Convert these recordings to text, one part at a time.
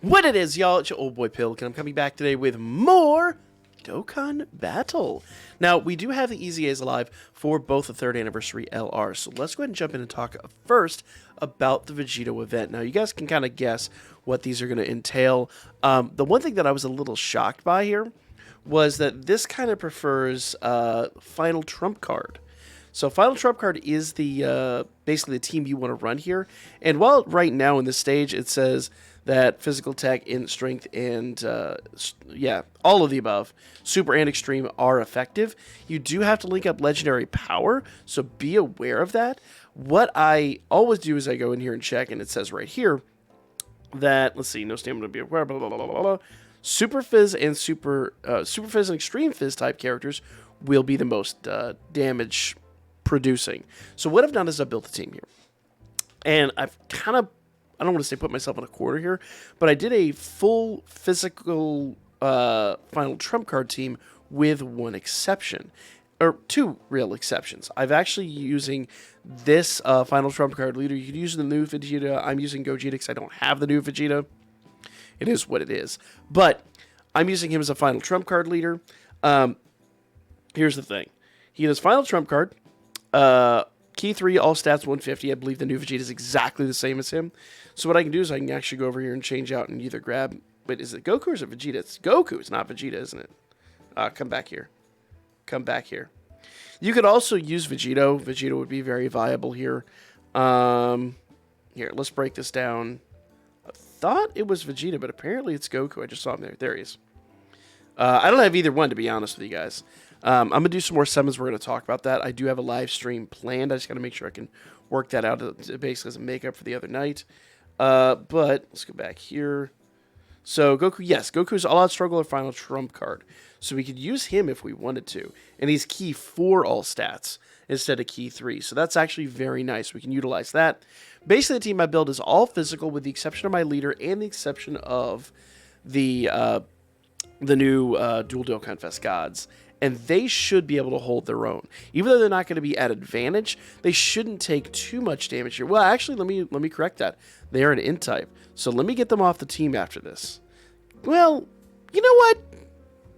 What it is, y'all, it's your old boy Pilk, and I'm coming back today with more Dokkan Battle. Now, we do have the EZAs alive for both the 3rd Anniversary LR, so let's go ahead and jump in and talk first about the Vegito event. Now, you guys can kind of guess what these are going to entail. The one thing that I was a little shocked by here was that this kind of prefers Final Trump card. So Final Trump card is the basically the team you want to run here. And while right now in this stage it says that physical tech, int strength, and yeah, all of the above, super and extreme, are effective, you do have to link up legendary power, so be aware of that. What I always do is I go in here and check, and it says right here that, let's see, no stamina to be aware, blah, blah, blah, blah, blah. Super Fizz and Super Fizz and Extreme Fizz type characters will be the most damage producing. So what I've done is I've built a team here. And I've kind of, I don't want to say put myself in a quarter here, but I did a full physical Final Trump card team with one exception. Or two real exceptions. I've actually using this Final Trump card leader. You can use the new Vegeta. I'm using Gogeta because I don't have the new Vegeta. It is what it is. But I'm using him as a Final Trump card leader. Here's the thing. He does Final Trump card. Key 3, all stats 150. I believe the new Vegeta is exactly the same as him. So what I can do is I can actually go over here and change out and either grab... Wait, is it Goku or is it Vegeta? It's Goku. It's not Vegeta, isn't it? Come back here. Come back here. You could also use Vegito. Vegito would be very viable here. Here, let's break this down. I thought it was Vegeta, but apparently it's Goku. I just saw him there. There he is. I don't have either one, to be honest with you guys. I'm going to do some more summons. We're going to talk about that. I do have a live stream planned. I just got to make sure I can work that out basically as a makeup for the other night. But let's go back here. So Goku, yes, Goku's all-out struggler Final Trump card. So we could use him if we wanted to. And he's key 4 all stats instead of key 3. So that's actually very nice. We can utilize that. Basically, the team I build is all physical with the exception of my leader and the exception of the new Dual Dokkan Fest Gods. And they should be able to hold their own. Even though they're not going to be at advantage, they shouldn't take too much damage here. Well, actually, let me correct that. They are an int type. So let me get them off the team after this. Well, you know what?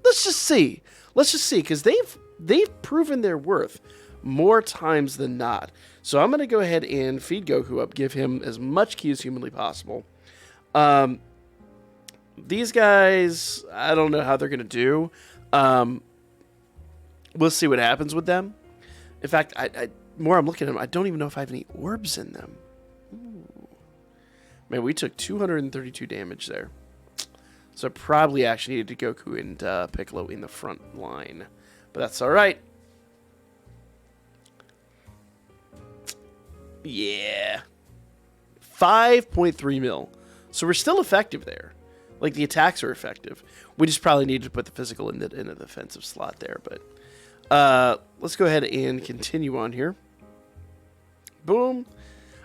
Let's just see. Let's just see, because they've proven their worth more times than not. So I'm going to go ahead and feed Goku up, give him as much ki as humanly possible. These guys, I don't know how they're going to do. We'll see what happens with them. In fact, more I'm looking at them, I don't even know if I have any orbs in them. Ooh. Man, we took 232 damage there. So probably actually needed to Goku and Piccolo in the front line. But that's alright. Yeah. 5.3 mil. So we're still effective there. Like, the attacks are effective. We just probably needed to put the physical in the defensive slot there, but... let's go ahead and continue on here. Boom.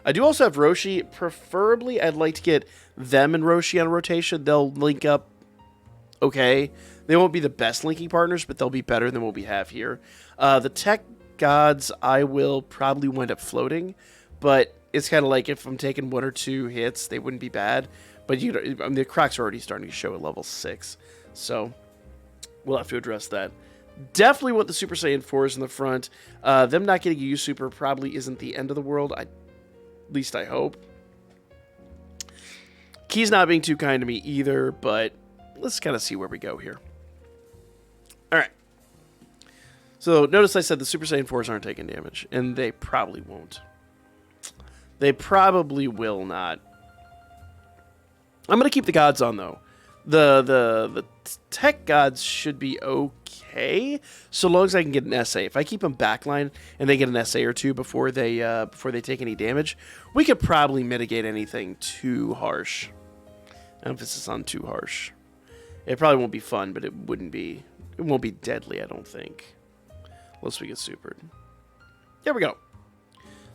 I do also have Roshi. Preferably, I'd like to get them and Roshi on rotation. They'll link up okay. They won't be the best linking partners, but they'll be better than what we have here. The TEQ Gods, I will probably wind up floating, but it's kind of like if I'm taking 1 or 2 hits, they wouldn't be bad. But I mean, the cracks are already starting to show at level 6, so we'll have to address that. Definitely want the Super Saiyan 4s in the front. Them not getting a U Super probably isn't the end of the world. At least I hope. Key's not being too kind to me either, but let's kind of see where we go here. Alright. So notice I said the Super Saiyan 4s aren't taking damage, and they probably won't. They probably will not. I'm going to keep the gods on, though. The TEQ Gods should be okay, so long as I can get an SA. If I keep them backline and they get an SA or 2 before they take any damage, we could probably mitigate anything too harsh. Emphasis on too harsh. It probably won't be fun, but it won't be deadly, I don't think. Unless we get supered. There we go.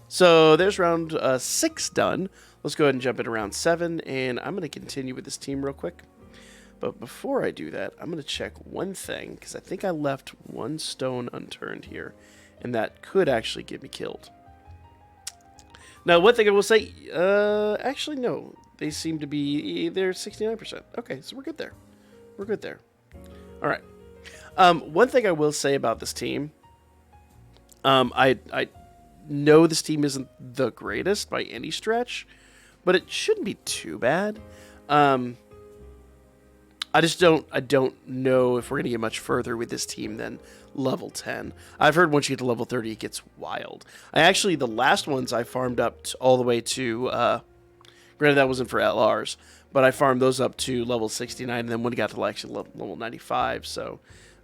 So there's round 6 done. Let's go ahead and jump into round 7, and I'm going to continue with this team real quick. But before I do that, I'm going to check one thing, because I think I left one stone unturned here, and that could actually get me killed. Now, one thing I will say, actually, no. They seem to be, they're 69%. Okay, so we're good there. We're good there. All right. One thing I will say about this team, I know this team isn't the greatest by any stretch, but it shouldn't be too bad. I don't know if we're going to get much further with this team than level 10. I've heard once you get to level 30, it gets wild. The last ones I farmed up all the way to, granted that wasn't for LRs, but I farmed those up to level 69, and then when it got to actually level 95, so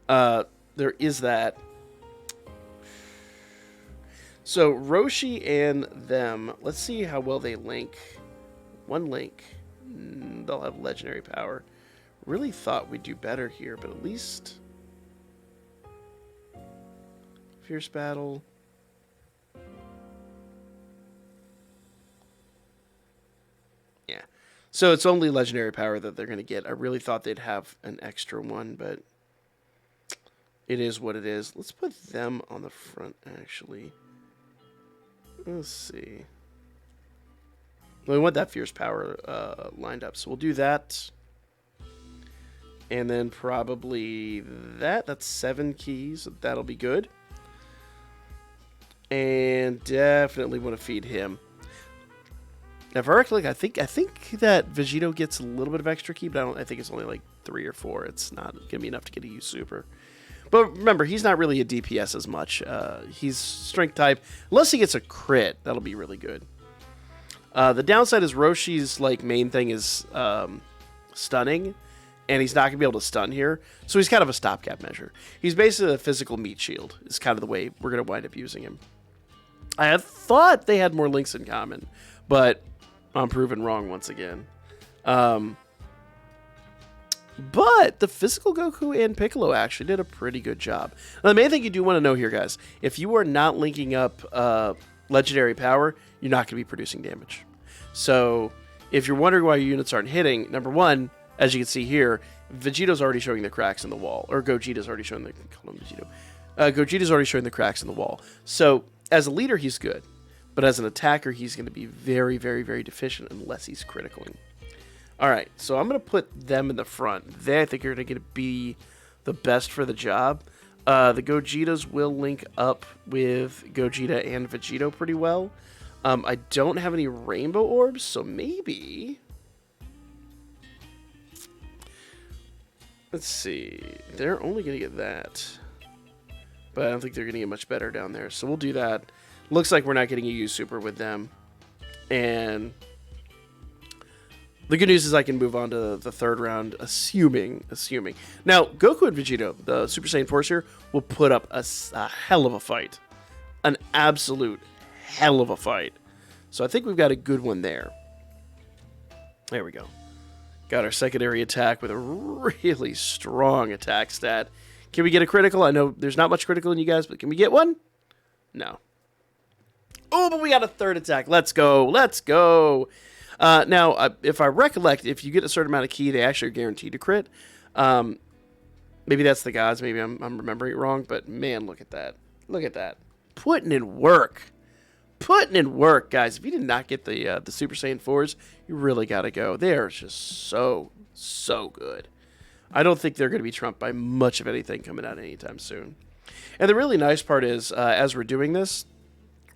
there is that. So Roshi and them, let's see how well they link. One link, they'll have legendary power. Really thought we'd do better here, but at least fierce battle. Yeah. So it's only legendary power that they're going to get. I really thought they'd have an extra one, but it is what it is. Let's put them on the front, actually. Let's see. We want that fierce power lined up, so we'll do that. And then probably that. That's 7 keys. So that'll be good. And definitely want to feed him. Now, if I recollect, I think that Vegito gets a little bit of extra key, but I think it's only like 3 or 4. It's not going to be enough to get a U super. But remember, he's not really a DPS as much. He's strength type. Unless he gets a crit, that'll be really good. The downside is Roshi's main thing is stunning, and he's not going to be able to stun here. So he's kind of a stopgap measure. He's basically a physical meat shield is kind of the way we're going to wind up using him. I had thought they had more links in common, but I'm proven wrong once again. But the physical Goku and Piccolo actually did a pretty good job. Now, the main thing you do want to know here, guys, if you are not linking up legendary power, you're not going to be producing damage. So if you're wondering why your units aren't hitting, number one, as you can see here, Vegito's already showing the cracks in the wall. Or Gogeta's already showing the... Call him Vegito. Gogeta's already showing the cracks in the wall. So as a leader, he's good. But as an attacker, he's going to be very, very, very deficient unless he's criticaling. All right, so I'm going to put them in the front. They, I think, are going to be the best for the job. The Gogetas will link up with Gogeta and Vegito pretty well. I don't have any rainbow orbs, so maybe... Let's see. They're only going to get that. But I don't think they're going to get much better down there. So we'll do that. Looks like we're not getting a U super with them. And the good news is I can move on to the third round, assuming. Now, Goku and Vegito, the Super Saiyan Force here, will put up a hell of a fight. An absolute hell of a fight. So I think we've got a good one there. There we go. Got our secondary attack with a really strong attack stat. Can we get a critical? I know there's not much critical in you guys, but can we get one? No. Oh, but we got a third attack. Let's go. Let's go. Now, if I recollect, if you get a certain amount of key, they actually are guaranteed to crit. Maybe that's the gods. Maybe I'm remembering it wrong. But, man, look at that. Look at that. Putting in work. Putting in work, guys. If you did not get the Super Saiyan 4s, you really got to go. They are just so, so good. I don't think they're going to be trumped by much of anything coming out anytime soon. And the really nice part is, as we're doing this,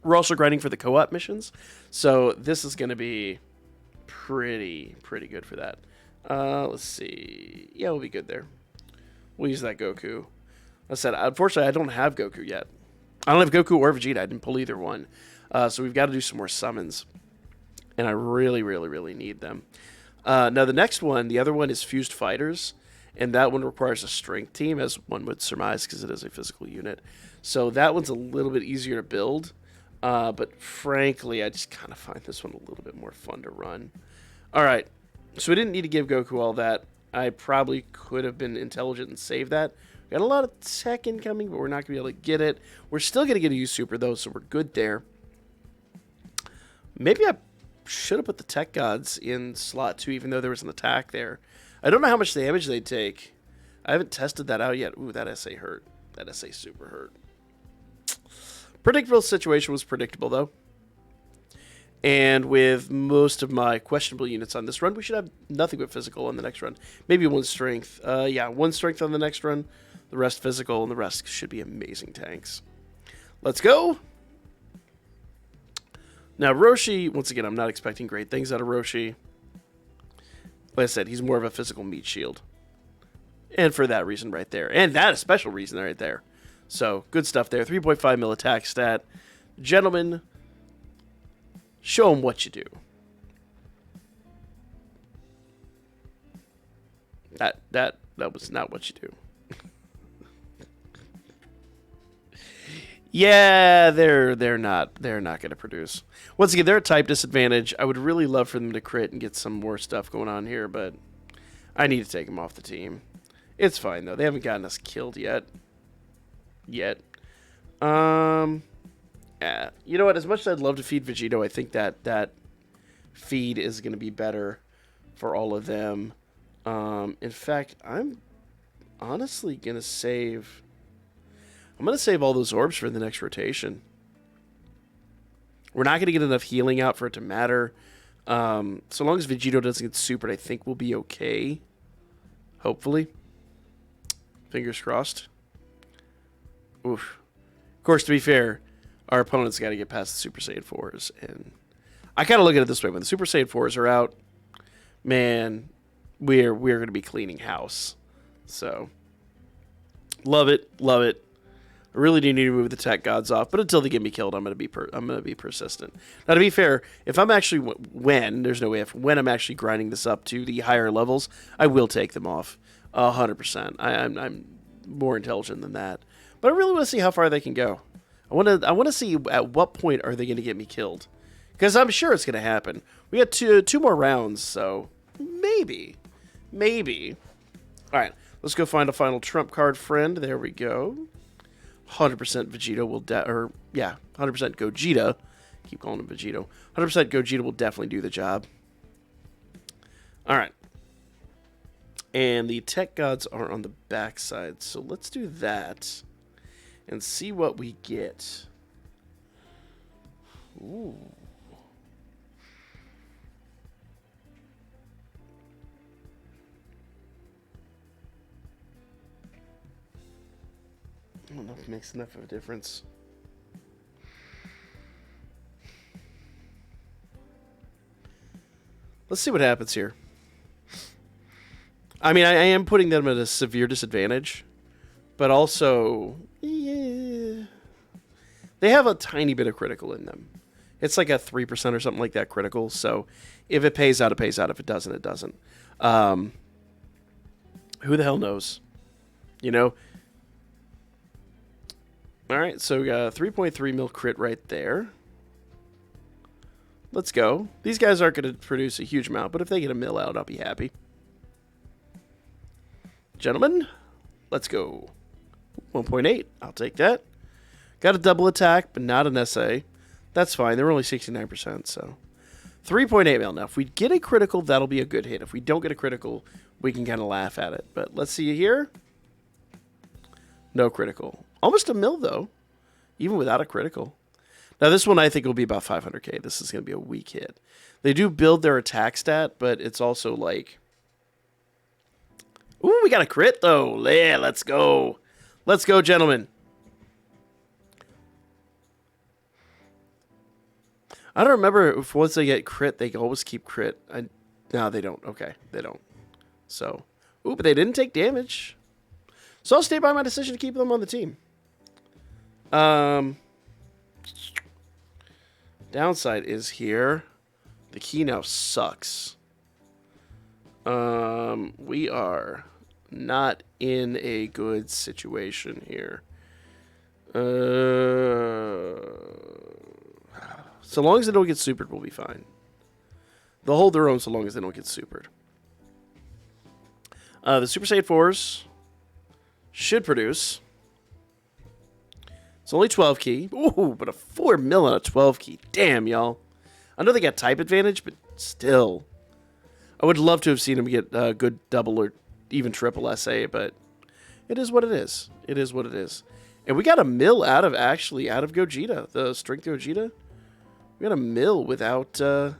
we're also grinding for the co-op missions. So this is going to be pretty good for that. Let's see. Yeah, we'll be good there. We'll use that Goku. I said, unfortunately, I don't have Goku yet. I don't have Goku or Vegeta. I didn't pull either one. So we've got to do some more summons. And I really need them. Now, the next one, the other one is Fused Fighters. And that one requires a strength team, as one would surmise, because it is a physical unit. So that one's a little bit easier to build. But frankly, I just kind of find this one a little bit more fun to run. All right. So we didn't need to give Goku all that. I probably could have been intelligent and saved that. We got a lot of tech incoming, but we're not going to be able to get it. We're still going to get a U super, though, so we're good there. Maybe I should have put the TEQ Gods in slot 2, even though there was an attack there. I don't know how much damage they take. I haven't tested that out yet. Ooh, that SA hurt. That SA super hurt. Predictable situation was predictable, though. And with most of my questionable units on this run, we should have nothing but physical on the next run. Maybe 1 strength. Yeah, 1 strength on the next run. The rest physical, and the rest should be amazing tanks. Let's go! Now, Roshi, once again, I'm not expecting great things out of Roshi. Like I said, he's more of a physical meat shield. And for that reason right there. And that special reason right there. So, good stuff there. 3.5 mil attack stat. Gentlemen, show them what you do. That was not what you do. Yeah, they're not going to produce. Once again, they're a type disadvantage. I would really love for them to crit and get some more stuff going on here, but I need to take them off the team. It's fine though. They haven't gotten us killed yet. Yeah. You know what? As much as I'd love to feed Vegito, I think that feed is going to be better for all of them. In fact, I'm honestly going to save... I'm going to save all those orbs for the next rotation. We're not going to get enough healing out for it to matter. So long as Vegito doesn't get supered, I think we'll be okay. Hopefully. Fingers crossed. Oof. Of course, to be fair, our opponent's got to get past the Super Saiyan 4s. And I kind of look at it this way. When the Super Saiyan 4s are out, man, we're going to be cleaning house. So, love it. Love it. I really do need to move the TEQ Gods off, but until they get me killed, I'm gonna be persistent. Now, to be fair, if I'm actually when I'm actually grinding this up to the higher levels, I will take them off 100%. I'm more intelligent than that, but I really want to see how far they can go. I want to see at what point are they going to get me killed, because I'm sure it's going to happen. We got two more rounds, so maybe. All right, let's go find a final trump card friend. There we go. 100% Vegito will 100% Gogeta. Keep calling him Vegito. 100% Gogeta will definitely do the job. All right. And the TEQ Gods are on the backside, so let's do that and see what we get. Ooh. I don't know if it makes enough of a difference. Let's see what happens here. I mean, I am putting them at a severe disadvantage, but also, yeah, they have a tiny bit of critical in them. It's like a 3% or something like that critical, so if it pays out, it pays out. If it doesn't, it doesn't. Who the hell knows? You know? All right, so we got a 3.3 mil crit right there. Let's go. These guys aren't going to produce a huge amount, but if they get a mil out, I'll be happy. Gentlemen, let's go. 1.8, I'll take that. Got a double attack, but not an SA. That's fine. They're only 69%, so. 3.8 mil. Now, if we get a critical, that'll be a good hit. If we don't get a critical, we can kind of laugh at it. But let's see here. No critical. Almost a mil, though, even without a critical. Now, this one I think will be about 500k. This is going to be a weak hit. They do build their attack stat, but it's also like... Ooh, we got a crit, though. Yeah, let's go. Let's go, gentlemen. I don't remember if once they get crit, they always keep crit. No, they don't. Okay, they don't. So, ooh, but they didn't take damage. So I'll stay by my decision to keep them on the team. Downside is here. The key now sucks. We are not in a good situation here. So long as they don't get supered, we'll be fine. They'll hold their own so long as they don't get supered. The Super Saiyan 4s should produce. It's only 12 key. Ooh, but a 4 mil on a 12 key. Damn, y'all. I know they got type advantage, but still. I would love to have seen him get a good double or even triple SA, but it is what it is. It is what it is. And we got a mil out of Gogeta, the strength Gogeta. We got a mill without... That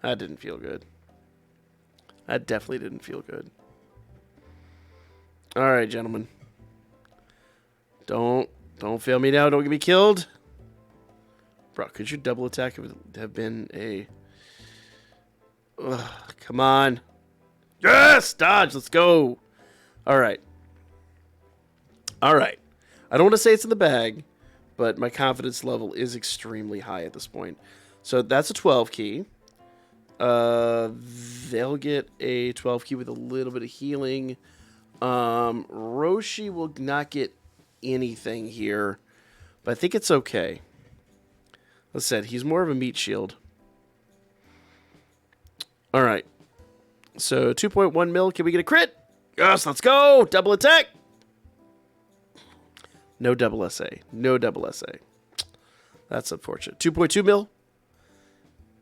didn't feel good. That definitely didn't feel good. Alright, gentlemen. Don't fail me now. Don't get me killed. Bro, could your double attack have been a... Ugh, come on. Yes! Dodge! Let's go! Alright. Alright. I don't want to say it's in the bag, but my confidence level is extremely high at this point. So that's a 12 key. They'll get a 12 key with a little bit of healing. Roshi will not get anything here, but I think it's okay. As I said, he's more of a meat shield. All right. So 2.1 mil. Can we get a crit? Yes, let's go. Double attack. No double SA. No double SA. That's unfortunate. 2.2 mil.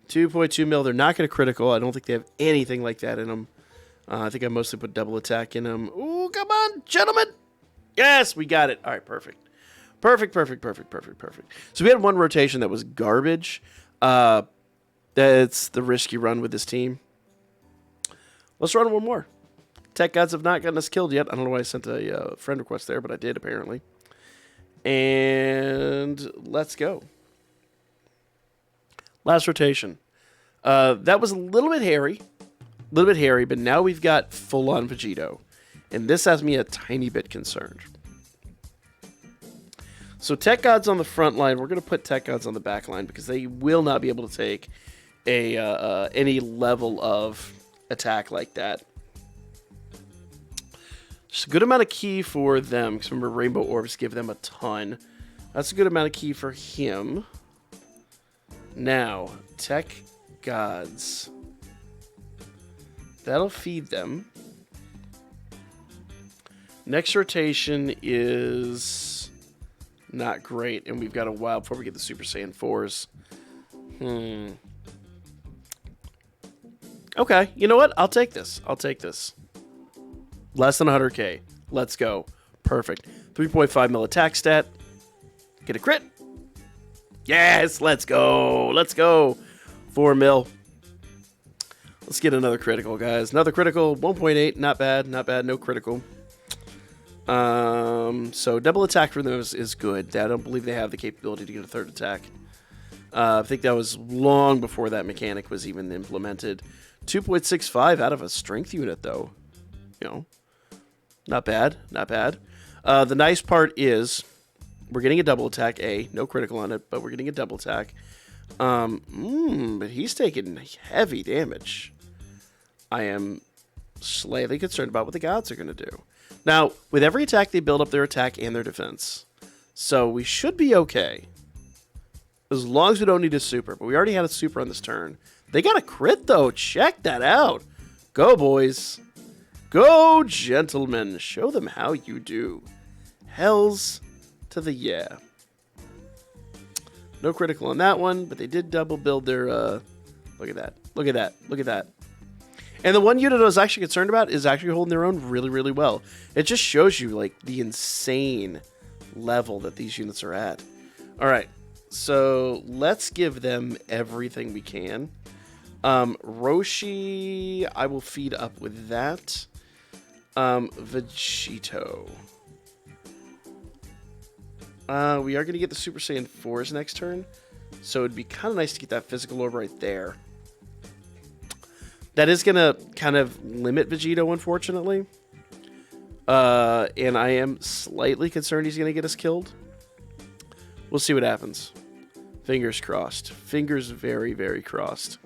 2.2 mil. They're not going to critical. I don't think they have anything like that in them. I think I mostly put double attack in them. Ooh, come on, gentlemen. Yes, we got it. All right, perfect. Perfect. So we had one rotation that was garbage. That's the risky run with this team. Let's run one more. TEQ Gods have not gotten us killed yet. I don't know why I sent a friend request there, but I did apparently. And let's go. Last rotation. That was a little bit hairy. But now we've got full-on Vegito. And this has me a tiny bit concerned. So TEQ Gods on the front line. We're going to put TEQ Gods on the back line because they will not be able to take any level of attack like that. Just a good amount of key for them. Because remember, Rainbow Orbs give them a ton. That's a good amount of key for him. Now, TEQ Gods. That'll feed them. Next rotation is not great. And we've got a while before we get the Super Saiyan 4s. Okay, you know what? I'll take this. Less than 100k. Let's go. Perfect. 3.5 mil attack stat. Get a crit. Yes, let's go. 4 mil. Let's get another critical, guys. Another critical. 1.8. Not bad. No critical. So double attack for them is good. I don't believe they have the capability to get a third attack. I think that was long before that mechanic was even implemented. 2.65 out of a strength unit, though. You know, not bad. The nice part is we're getting a double attack. No critical on it, but we're getting a double attack. But he's taking heavy damage. I am slightly concerned about what the gods are going to do. Now, with every attack, they build up their attack and their defense. So we should be okay. As long as we don't need a super. But we already had a super on this turn. They got a crit, though. Check that out. Go, boys. Go, gentlemen. Show them how you do. Hells to the yeah. No critical on that one, but they did double build their... Look at that. And the one unit I was actually concerned about is actually holding their own really, really well. It just shows you, like, the insane level that these units are at. All right. So let's give them everything we can. Roshi, I will feed up with that. Vegito. We are going to get the Super Saiyan 4s next turn. So it'd be kind of nice to get that physical orb right there. That is going to kind of limit Vegito, unfortunately. And I am slightly concerned he's going to get us killed. We'll see what happens. Fingers crossed. Fingers very, very crossed.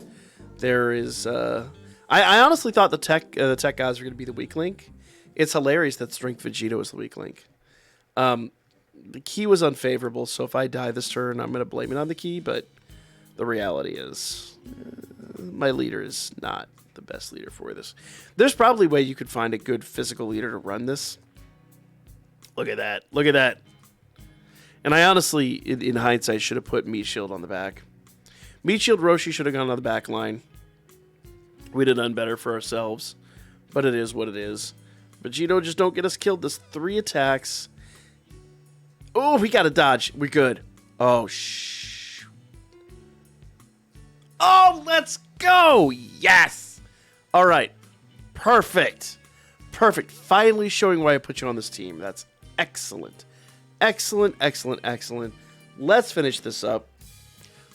There is... I honestly thought the TEQ Gods were going to be the weak link. It's hilarious that Strength Vegito is the weak link. The key was unfavorable, so if I die this turn, I'm going to blame it on the key, but the reality is my leader is not the best leader for this. There's probably a way you could find a good physical leader to run this. Look at that. Look at that. And I honestly, in hindsight, should have put Meat Shield on the back. Meat Shield Roshi should have gone on the back line. We'd have done better for ourselves, but it is what it is. Vegito, just don't get us killed. This 3 attacks. Oh, we got to dodge. We're good. Oh, Oh, let's go! Yes! All right. Perfect. Perfect. Finally showing why I put you on this team. That's excellent. Excellent, excellent, excellent. Let's finish this up.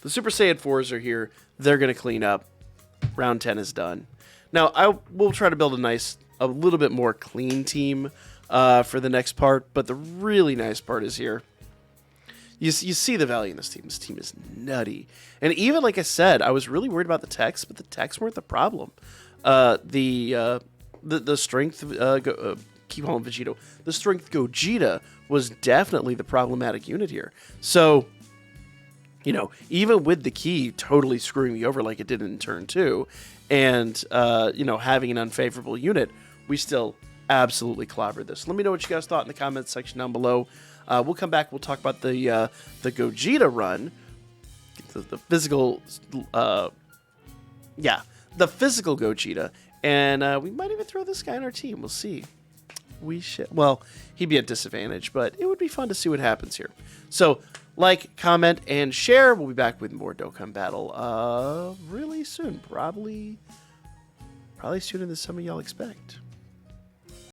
The Super Saiyan 4s are here. They're going to clean up. Round 10 is done. Now, I will try to build a little bit more clean team for the next part, but the really nice part is here. You see the value in this team. This team is nutty. And even, like I said, I was really worried about the techs, but the techs weren't the problem. The strength, keep calling Vegito, the strength Gogeta was definitely the problematic unit here. So, you know, even with the key totally screwing me over like it did in turn 2, and, you know, having an unfavorable unit, we still absolutely clobbered this. Let me know what you guys thought in the comments section down below. We'll come back. We'll talk about the Gogeta run, the physical, the physical Gogeta, and we might even throw this guy in our team. We'll see. Well, he'd be at disadvantage, but it would be fun to see what happens here. So, like, comment, and share. We'll be back with more Dokkan Battle really soon. Probably sooner than some of y'all expect.